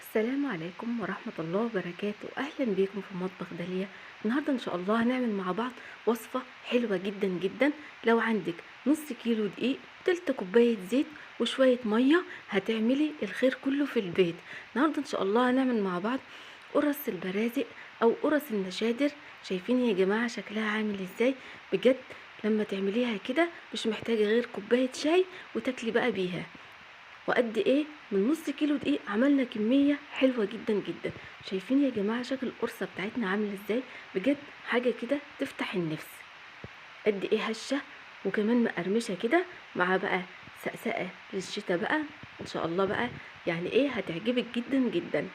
السلام عليكم ورحمة الله وبركاته. أهلا بيكم في مطبخ داليا. النهاردة إن شاء الله هنعمل مع بعض وصفة حلوة جدا جدا. لو عندك نص كيلو دقيق، تلت كوباية زيت، وشوية مية، هتعملي الخير كله في البيت. النهاردة إن شاء الله هنعمل مع بعض قرص البرازق أو قرص النشادر. شايفين يا جماعة شكلها عامل ازاي؟ بجد لما تعمليها كده مش محتاجة غير كوباية شاي وتاكلي بقى بيها. وقد ايه؟ من نص كيلو دقيق عملنا كمية حلوة جدا جدا. شايفين يا جماعة شكل القرصة بتاعتنا عامل ازاي؟ بجد حاجة كده تفتح النفس. قد ايه هشة وكمان مقرمشة كده، مع بقى سقسقة للشتا بقى ان شاء الله بقى. يعني ايه، هتعجبك جدا جدا.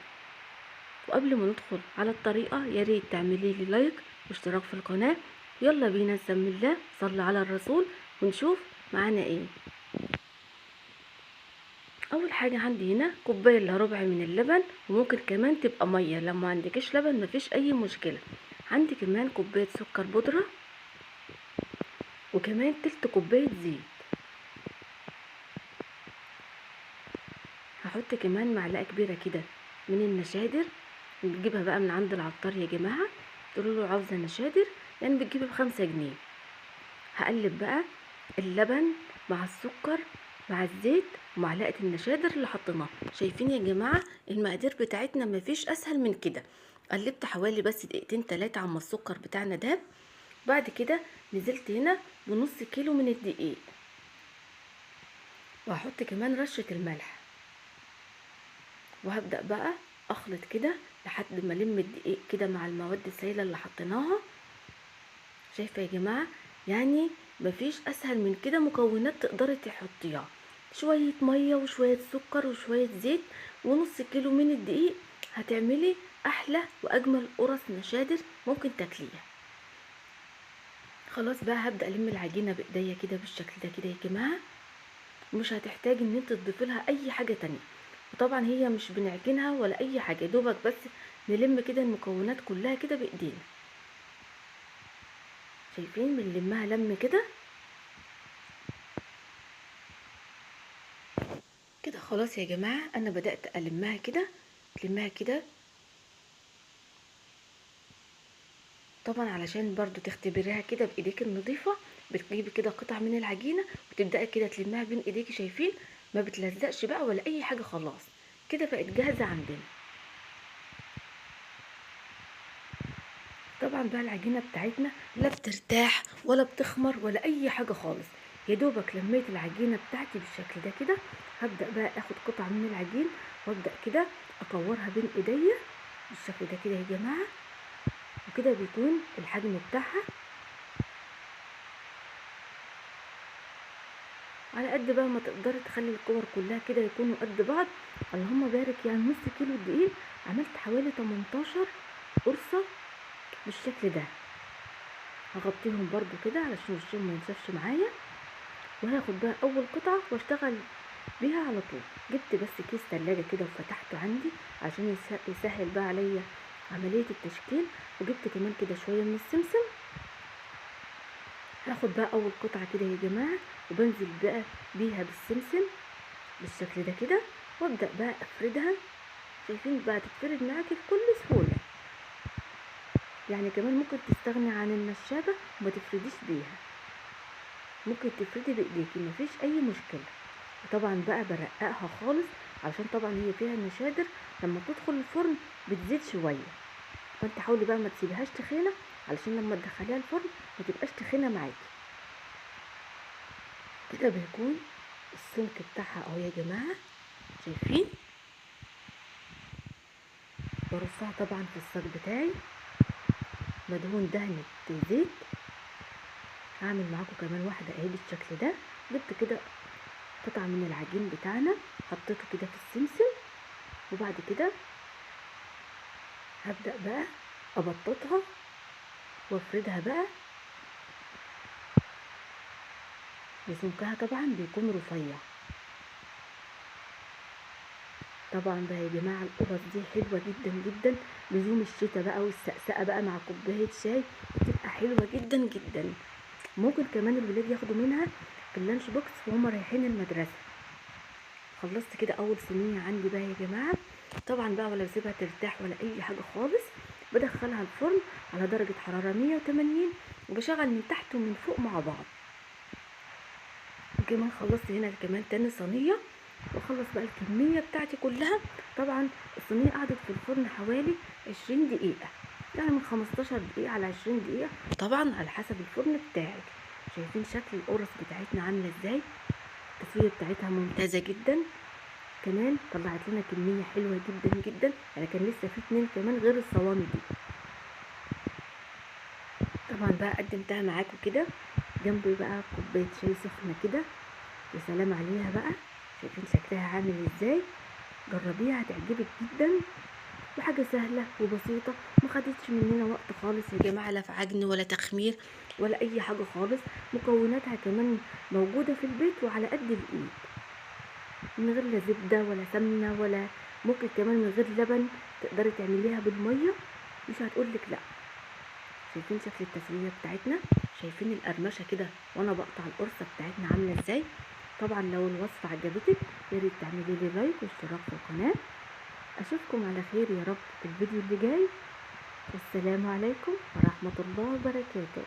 وقبل ما ندخل على الطريقة يا ريت تعملي لي لايك واشتراك في القناة. يلا بينا نسمي الله، صلي على الرسول ونشوف معانا ايه. اول حاجه عندي هنا كوبايه الا ربع من اللبن، وممكن كمان تبقى ميه لو ما عندكش لبن، مفيش اي مشكله. عندي كمان كوبايه سكر بودره، وكمان تلت كوبايه زيت. هحط كمان معلقه كبيره كده من النشادر، بتجيبها بقى من عند العطار يا جماعه، تقولوا له عاوزه نشادر، يعني بتجيبها ب5 جنيه. هقلب بقى اللبن مع السكر مع الزيت ومعلقه النشادر اللي حطيناها. شايفين يا جماعه المقادير بتاعتنا مفيش اسهل من كده. قلبت حوالي بس دقيقتين 3 عما السكر بتاعنا داب. بعد كده نزلت هنا بنص كيلو من الدقيق، وهحط كمان رشه الملح، وهبدا بقى اخلط كده لحد ما الم الدقيق كده مع المواد السائله اللي حطيناها. شايفه يا جماعه؟ يعني مفيش اسهل من كده مكونات تقدري تحطيها. شويه ميه وشويه سكر وشويه زيت ونص كيلو من الدقيق، هتعملي احلى واجمل قرص نشادر ممكن تاكليها. خلاص بقى هبدا الم العجينه بايديا كده بالشكل ده كده يا جماعه. مش هتحتاج ان انت تضيفي لها اي حاجه تانية، وطبعا هي مش بنعجنها ولا اي حاجه، دوبك بس نلم كده المكونات كلها كده بايدينا. شايفين بنلمها لم كده كده. خلاص يا جماعه انا بدات المها كده، تلمها كده. طبعا علشان برضو تختبريها كده بايديك النظيفه، بتجيبي كده قطع من العجينه وتبداي كده تلمها بين ايديكي. شايفين؟ ما بتلزقش بقى ولا اي حاجه، خلاص كده بقت جاهزه عندنا. طبعا بقى العجينه بتاعتنا لا بترتاح ولا بتخمر ولا اي حاجه خالص. يا دوبك لميت العجينه بتاعتي بالشكل ده كده. هبدا بقى اخد قطعه من العجين وابدا كده اكورها بين ايديا بالشكل ده كده يا جماعه، وكده بيكون الحجم بتاعها على قد بقى ما تقدري تخلي الكور كلها كده يكونوا قد بعض. اللهم بارك، يعني نص كيلو دقيق عملت حوالي 18 قرصه بالشكل ده. هغطيهم برضو كده علشان وشهم ما ينشفش معايا، وهاخد بقى اول قطعه واشتغل بيها على طول. جبت بس كيس تلاجة كده وفتحته عندي عشان يسهل بقى عليا عمليه التشكيل. وجبت كمان كده شويه من السمسم. هاخد بقى اول قطعه كده يا جماعه، وبنزل بقى بيها بالسمسم بالشكل ده كده، وابدا بقى افردها. شايفين بقى تتفرد معاكي بكل سهوله. يعني كمان ممكن تستغني عن النشابه وما تفرديش بيها، ممكن تفردي بايديكي مفيش اي مشكله. وطبعا بقى برققها خالص علشان طبعا هي فيها النشادر، لما تدخل الفرن بتزيد شويه. فانت حاولي بقى ما تسيبهاش تخينه علشان لما تدخليها الفرن ما تبقاش تخينه معاكي. كده بيكون السمك بتاعها اهو يا جماعه. شايفين؟ برصها طبعا في الصاج بتاعي مدهون دهنة زيت. هعمل معاكم كمان واحدة اهي بالشكل ده. جبت كده قطعة من العجين بتاعنا، حطيته كده في السمسم، وبعد كده هبدأ بقى ابططها وافردها بقى. وسمكها طبعا بيكون رفيع. طبعا بقى يا جماعة القرص دي حلوة جدا جدا لزوم الشتا بقى، والسقسقة بقى مع كوباية شاي بتبقى حلوة جدا جدا. ممكن كمان الولاد ياخدوا منها في اللانش بوكس وهم رايحين المدرسة. خلصت كده اول صينيه عندي بقى يا جماعه. طبعا بقى ولا بسيبها ترتاح ولا اي حاجه خالص، بدخلها الفرن على درجه حراره 180، وبشغل من تحت ومن فوق مع بعض. وكمان خلصت هنا كمان تاني صينيه، واخلص بقى الكميه بتاعتي كلها. طبعا الصينيه قعدت في الفرن حوالي 20 دقيقه، يعني من 15 دقيقه على 20 دقيقه، طبعا على حسب الفرن بتاعك. شايفين شكل القرص بتاعتنا عامله ازاي؟ التسويه بتاعتها ممتازه جدا. كمان طلعت لنا كميه حلوه جدا جدا، يعني كان لسه في 2 كمان غير الصواني دي. طبعا بقى قدمتها معاكم كده، جنبي بقى كوبايه شاي سخنه كده. يا سلام عليها بقى، شايفين شكلها عامل ازاي؟ جربيها هتعجبك جدا، وحاجه سهله وبسيطه، ما خدتش مننا وقت خالص يا جماعه، لا في عجن ولا تخمير ولا اي حاجه خالص. مكوناتها كمان موجوده في البيت وعلى قد الايد، من غير لا زبده ولا سمنه، ولا ممكن كمان من غير لبن، تقدري تعمليها بالميه مش هتقولك لا. شايفين شكل التسويه بتاعتنا؟ شايفين القرمشه كده وانا بقطع القرصه بتاعتنا عامله ازاي؟ طبعا لو الوصفه عجبتك يا ريت تعملي لي لايك واشتراك في القناه. اشوفكم على خير يا رب في الفيديو اللي جاي، والسلام عليكم ورحمه الله وبركاته.